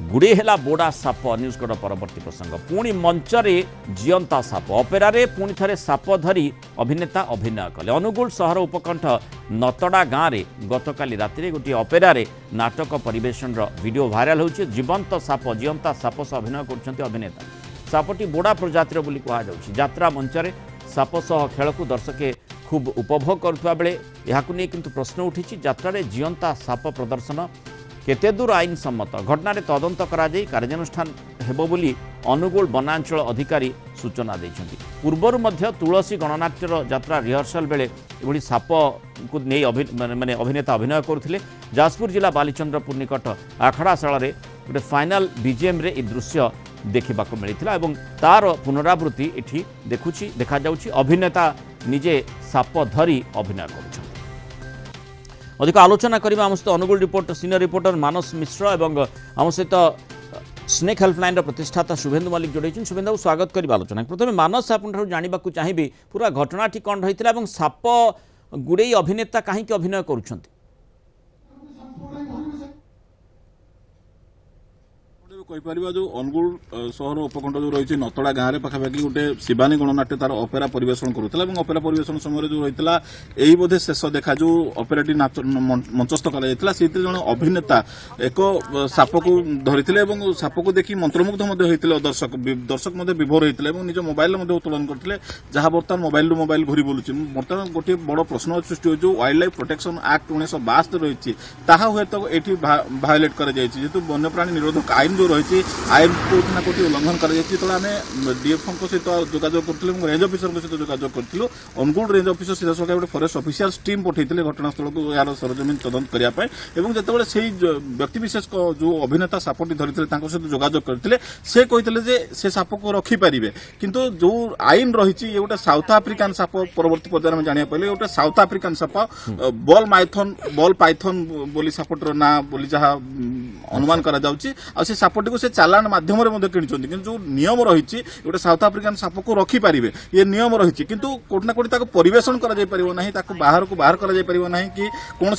गुड़े है बोड़ा साप न्यूज़गढ़ परवर्ती प्रसंग पुणी मंचरे जीवंता साप अपेरारे पुणी थे साप धरी अभिनेता अभिनय कले अनुगुल सहर उपकंठ नतड़ा गाँव में गतकाली राति गोटे अपेरारे नाटक परिवेशन वीडियो भाइराल होची जीवंत साप जीवंता साप सह अभिनय कर अभिनेता सापटी बोड़ा प्रजातिर बोली कहुच्छी यात्रा मंचरे साप सह खेल को दर्शके खूब उपभोग करुवा बेले यहाकु नहीं किंतु प्रश्न उठी यात्रा जीवंता साप प्रदर्शन केते दूर आईन सम्मत घटना तदंत करा कार्यानुष्ठान हेबो बोली अनुगुल वनांचल अधिकारी सूचना देइछन्ति पूर्वरु मध्य तुलसी गणनाट्यर यात्रा रिहर्सल बेले एभली साप को नहीं माने अभिनेता अभिनय करुथिले जाजपुर जिला बालीचंद्रपुर निकट आखड़ाशाला रे गोटे फाइनाल बीजीएम रे ए दृश्य देखा मिलता एवं तार पुनरावृत्ति एठी देखा जाउछि अभिनेता निजे साप धरी अभिनय करुछन्ति। अधिक आलोचना करबा आम सहित अनुगुल रिपोर्टर सीनियर रिपोर्टर मानस मिश्र एवं आम सहित स्नेक हेल्पलाइन प्रतिष्ठाता शुभेन्दु मल्लिक जोड़े शुभेन्दु स्वागत कर आलोचना प्रथम मानस आपको जानवा चाहिए पूरा घटनाटी कौन रही है साप गुड़े अभिनेता कहीं अभिनय करुँच कहीपर जो अनुगुल सहर उपकंठ जो रही नतड़ा गाँव में पाखापाखि गोटे शिवानी गणनाट्य तार अपेरा परिवेशन करुला अपेरा परिवेशन समय जो रही यही बोधे शेष देखा जो अपेराटी नाच मंचस्थ कर जन अभिनेता एक साप को धरी साप को देखी मंत्रमुग्ध होते दर्शक दर्शक विभोर होते निज मोबाइल उत्तोलन करते जहाँ बर्तमान मोबाइल घूरी बुलूँ बर्तमान गोटे बड़ प्रश्न सृष्टि हो वाइल्ड लाइफ प्रोटेक्शन एक्ट 1962 रही हूँ तो ये भायोलेट कर वन्यप्राणी निरोधक आईन जो रही आईन कोटी ना कोटी उल्लंघन कर आम डीएफओ सहित जोगाजोग करूँ रेंज अफिसर सहित जोगाजोग करूँ अनुगुल रेंज अफिसर सीधा सका गोटे फरेस्ट अफिसियल टीम पठाई घटनास्थल को यार सरजमीन तदंत करने और जो से व्यक्तिशेष जो अभिनेता सापटी धरी सहित जोगाजोग करते से कहते से साप को रखिपारे किंतु जो आईन रही गोटे साउथ आफ्रिकान साप परवर्ती पर्यायर में जाना पाइले गोटे साउथ आफ्रिकान साप बल पाइथन बोली सापटर ना बोली जहाँ अनुमान करा जाउची आ से सापटी को से चालान माध्यम रे किनी जो नियम रही गोटे साउथ आफ्रिकान साप को रखिपारे ये नियम रही किंतु कोटना कोटी परिवेशन करा बाहर को बाहर करा कि कौन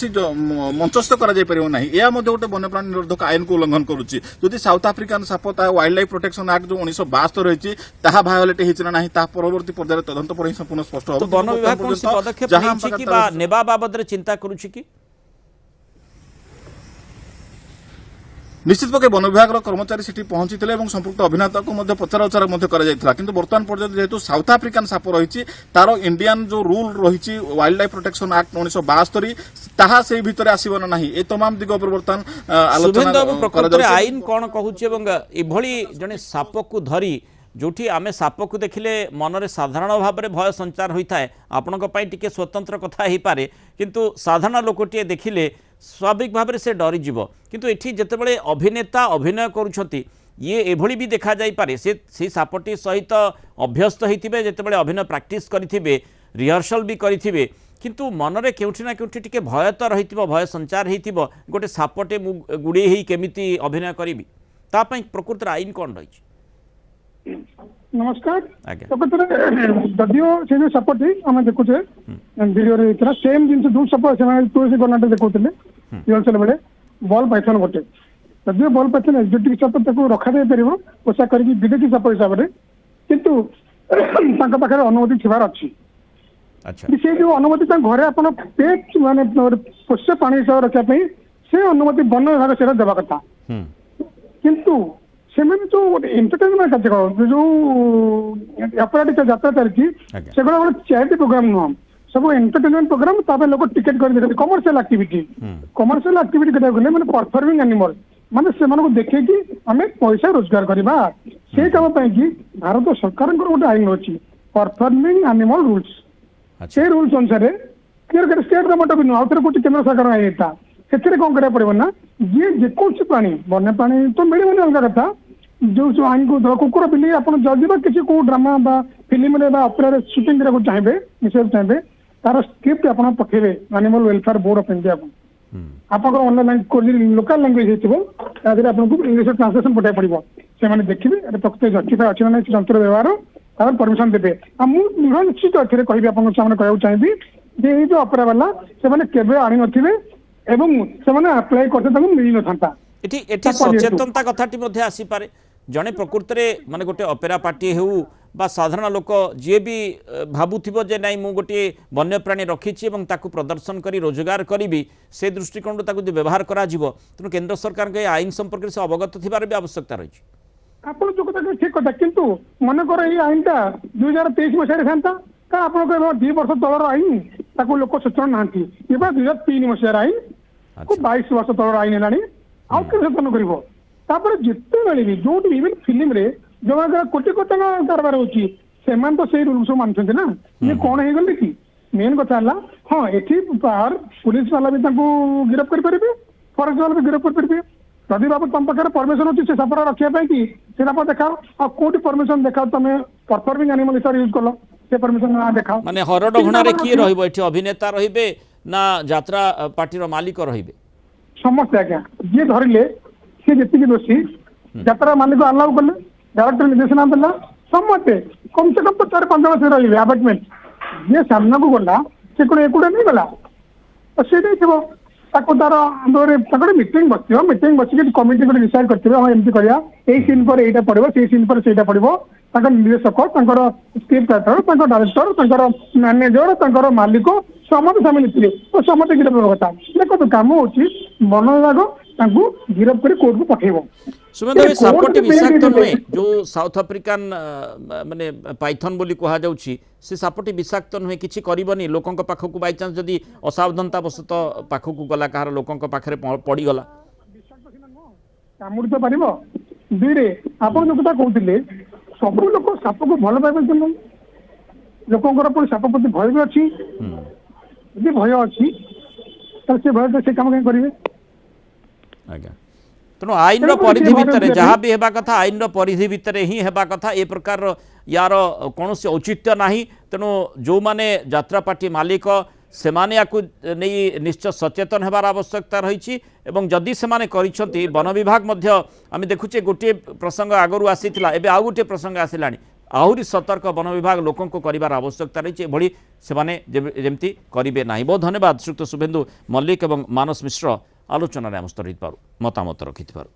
मंचस्थ करा यह गोटे वन्यप्राणी निरोधक आईन को उल्लंघन करुच्ची जदि साउथ आफ्रिकान साप वाइल्ड लाइफ प्रोटेक्शन एक्ट जो 1962 रही भायोलेट होना परवर्ती पर्यायर तदंत पर संपूर्ण स्पष्ट बाबद चिंता करुच्ची निश्चित पक्षे वन विभाग कर्मचारी सेठी पहुंची संपुक्त अभिनेता को पचरा उचार किंतु वर्तमान पर्यंत जेहेतु साउथ आफ्रिकान साप रही तार इंडियन जो रूल रही वाइल्ड लाइफ प्रोटेक्शन एक्ट 1962 ताहा से भितर आसीबन नाही ए तमाम दिग परिवर्तन आलोचना आईन कौन कहूँ जड़े साप को धरी जोठी आमे साप को देखिले मनरे साधारण भाव में भय संचार होता है आपण टिके स्वतंत्र कथा हो पारे किंतु साधारण लोकटे देखिले स्वाभाविक भाव में से डरीज किंतु एठी जेतेबेले अभिनेता अभिनय करुछंती ये एभली भी देखा जाई पारे से सापटी सहित अभ्यस्त होइथिबे जेतेबेले अभिनय प्रैक्टिस करिथिबे रिहर्सल भी करिथिबे किंतु मनरे केउठी ना केउठी टिके भय तो रहिथिबो भय संचार होइथिबो गोटे सापटे गुड़ी ही केमिति अभिनय करिबी ता पई प्रकृति आईन कोन रही नमस्कार जदियो से जो सपोर्ट आम देखुचे वीडियो सेम जिन जो सपोर्ट तुलसी गणनाटे देखते रिहर्सल बेले बल पाइथन गोटे जदियो बल पाइथन एक्जोटिक सपोर्ट रखा जाई पार पोषा कर विदेशी सपोर्ट हिसाब से किंतु पाखे अनुमति थिबार अच्छी से जो अनुमति घरे आप पेट माने पोष्य पानी हिसाब रखापी से अनुमति वन विभाग से देवा कथा किंतु से जो एंटरटेनमेंट कार्यक्रम जो अपराधिक यात्रा चलती से गोटे चैरिटी प्रोग्राम नुह सब एंटरटेनमेंट प्रोग्राम लोग टिकेट कर कमर्शियल एक्टिविटी कहते मैंने परफॉर्मिंग एनिमल माने से देखे कि आम पैसा रोजगार करवा से काम कि भारत सरकार गोटे आईन अच्छी परफॉर्मिंग एनिमल रूल्स से रूल्स अनुसार स्टेट गवर्नमेंट भी नुह आउ कोटी केंद्र सरकार आई से कौन करा पड़े ना ये जेकोसी प्राणी वन्य प्राणी तो मिले अलग कथा जो आईन को कुकुर बिल्ली आप जदि किसी को ड्रामा फिल्म अपेरा सुटिंग करने चाहिए मिसेज चाहिए तार स्क्रिप्ट आप पठेबे animal welfare board of India को आप लोकल लैंग्वेज आपको इंग्लिश ट्रांसलेशन पठाई पड़ो से देखिए प्रकृत जस्टिफाई अच्छी ना जंत्र व्यवहार तार परमिशन देते मुझे निश्चित अच्छे कहि कहूँ चाहिए जो अपेरा वाला से केवे आनी नथिबे एवं से अप्लाई करते मिल न था এটি এটি সচেতনতা কথাটি মধ্যে আসিপারে জনে প্রকৃতরে মানে গোটে অপেরা পার্টি হেউ বা সাধারণ লোক যিয়ে বি ভাবুথিব যে নাই মু গোटे বন্যপ্রাণী রখিছি এবং তাকে প্রদর্শন করে রোজগার করিবি সে দৃষ্টিকোণ তাকে যদি ব্যবহার করা যাব তেণু কেন্দ্র সরকার এই আইন সম্পর্কে সে অবগত থিবার বি আবশ্যকতা রয়েছে। ଆପଣ ଯୋଉ କଥା କହିଲେ ଠିକ କଥା, କିନ୍ତୁ ମନେକର ଏଇ ଆଇନଟା 2023 ମସିହାରେ ଥାନ୍ତା, କାରଣ ଆପଣଙ୍କ 2 ବର୍ଷ ତଳର ଆଇନ ତାକୁ ଲୋକ ସଚେତନ ନାହାନ୍ତି। ଏବେ 2003 ମସିହାର ଆଇନ 22 ବର୍ଷ ତଳର ଆଇନ ହେଲାଣି, ଆଉ କେବେ ସଚେତନ କରିବ? ତାପରେ ଯେତେବେଳେ ବି ଯୋଉଠି ଇଭେନ୍ ଫିଲ୍ମରେ ଯୋଉମାନଙ୍କର କୋଟି କୋଟି ଟଙ୍କା କାରବାର ହଉଛି ସେମାନେ ତ ସେଇ ରୁଲ ସବୁ ମାନୁଛନ୍ତି ନା। ଇଏ କଣ ହେଇଗଲେ କି ମେନ୍ କଥା ହେଲା, ହଁ ଏଠି ପୁଲିସ ବାଲା ବି ତାଙ୍କୁ ଗିରଫ କରିପାରିବେ, ଫରେଷ୍ଟ ବାଲା ବି ଗିରଫ କରିପାରିବେ। ଯଦି ବାବୁ ତମ ପାଖରେ ପରମିଶନ ଅଛି ସେ ସାପର ରଖିବା ପାଇଁ କି ସେ ସାପ ଦେଖାଅ, ଆଉ କୋଉଠି ପରମିଶନ ଦେଖାଅ, ତମେ ପରଫର୍ମିଂ ଆନିମଲ ହିସାବରେ ୟୁଜ କଲ, ସେ ପରମିଶନ ନା ଦେଖାଅ। মানে হরড ঘোড়ারে কি রহিব এটি অভিনেতা রহিবে না যাত্রা পার্টির মালিক রহিবে? ସମସ୍ତେ ଆଜ୍ଞା ଯିଏ ଧରିଲେ ସିଏ ଯେତିକି ଦୋଷୀ, ଯାତ୍ରା ମାଲିକ ଆଲାଉ କଲେ, ଡାଇରେକ୍ଟର ନିର୍ଦ୍ଦେଶନା ଦେଲା, ସମସ୍ତେ କମ ସେ କମ ତ 4-5 ଜଣ ସେ ରହିବେ ଆବାଟମେଣ୍ଟ। ଯିଏ ସାମ୍ନାକୁ ଗଲା ସେ କଣ ଏକୁଟିଆ ନେଇ ଗଲା, ତ ସେ ଦେଇଥିବ ତାକୁ ତାର ଆନ୍ଦୋଳନରେ ତାଙ୍କର ମିଟିଂ ବସିଥିବ, ମିଟିଂ ବସିକି କମିଟି ଗୋଟେ ଡିସାଇଡ୍ କରିଥିବେ, ହଁ ଏମିତି କରିବା, ଏଇ ସିନ୍ ପରେ ଏଇଟା ପଡ଼ିବ, ସେଇ ସିନ୍ ପରେ ସେଇଟା ପଡ଼ିବ। ତାଙ୍କର ନିର୍ଦ୍ଦେଶକ, ତାଙ୍କର ସ୍କ୍ରିପ୍ଟ ରାଇଟର, ତାଙ୍କର ଡାଇରେକ୍ଟର, ତାଙ୍କର ମ୍ୟାନେଜର, ତାଙ୍କର ମାଲିକ ସମସ୍ତେ ସାମିଲ ଥିଲେ, ତ ସମସ୍ତେ ଗିରଫ ହେବା କଥା। ଦେଖନ୍ତୁ କାମ ହଉଛି ବନ ବିଭାଗ ତାଙ୍କୁ ଗିରଫ କରି କୋର୍ଟକୁ ପଠେଇବ। ସୁମେନ୍ଦ ଭାଇ ସାପଟି ବିଷାକ୍ତ ନୁହେଁ, ଯେଉଁ ସାଉଥ ଆଫ୍ରିକାନ ମାନେ ପାଇଥନ୍ ବୋଲି କୁହାଯାଉଛି ସେ ସାପଟି ବିଷାକ୍ତ ନୁହେଁ, କିଛି କରିବନି ଲୋକଙ୍କ ପାଖକୁ ବାଇଚାନ୍ସ ଯଦି ଅସାବଧାନତା ବଶତଃ ପାଖକୁ ଗଲା କାହାର ଲୋକଙ୍କ ପାଖରେ ପଡ଼ିଗଲା? କାମୁଡ଼ି ତ ପାରିବ। ଦୁଇରେ ଆପଣ ଯୋଉ କଥା କହୁଥିଲେ ସବୁ ଲୋକ ସାପକୁ ଭଲ ପାଇବାକୁ ନାହିଁ, ଲୋକଙ୍କର ପୁଣି ସାପ ପ୍ରତି ଭୟ ବି ଅଛି। ଯଦି ଭୟ ଅଛି ତାହେଲେ ସେ ଭୟ ସେ କାମ କାହିଁ କରିବେ? ଆଜ୍ଞା, ତେଣୁ ଆଇନର ପରିଧି ଭିତରେ ଯାହା ବି ହେବା କଥା ଆଇନର ପରିଧି ଭିତରେ ହିଁ ହେବା କଥା। ଏ ପ୍ରକାର ୟାର କୌଣସି ଔଚିତ୍ୟ ନାହିଁ। ତେଣୁ ଯେଉଁମାନେ ଯାତ୍ରା ପାର୍ଟି ମାଲିକ ସେମାନେ ୟାକୁ ନେଇ ନିଶ୍ଚୟ ସଚେତନ ହେବାର ଆବଶ୍ୟକତା ରହିଛି ଏବଂ ଯଦି ସେମାନେ କରିଛନ୍ତି ବନ ବିଭାଗ ମଧ୍ୟ ଆମେ ଦେଖୁଛେ ଗୋଟିଏ ପ୍ରସଙ୍ଗ ଆଗରୁ ଆସିଥିଲା, ଏବେ ଆଉ ଗୋଟିଏ ପ୍ରସଙ୍ଗ ଆସିଲାଣି, ଆହୁରି ସତର୍କ ବନ ବିଭାଗ ଲୋକଙ୍କୁ କରିବାର ଆବଶ୍ୟକତା ରହିଛି, ଏଭଳି ସେମାନେ ଯେମିତି କରିବେ ନାହିଁ। ବହୁତ ଧନ୍ୟବାଦ ଶ୍ରୀଯୁକ୍ତ ଶୁଭେନ୍ଦୁ ମଲ୍ଲିକ ଏବଂ ମାନସ ମିଶ୍ର ଆଲୋଚନାରେ ଆମ ସହିତ ରହିଥିବାରୁ ମତାମତ ରଖିଥିବାରୁ।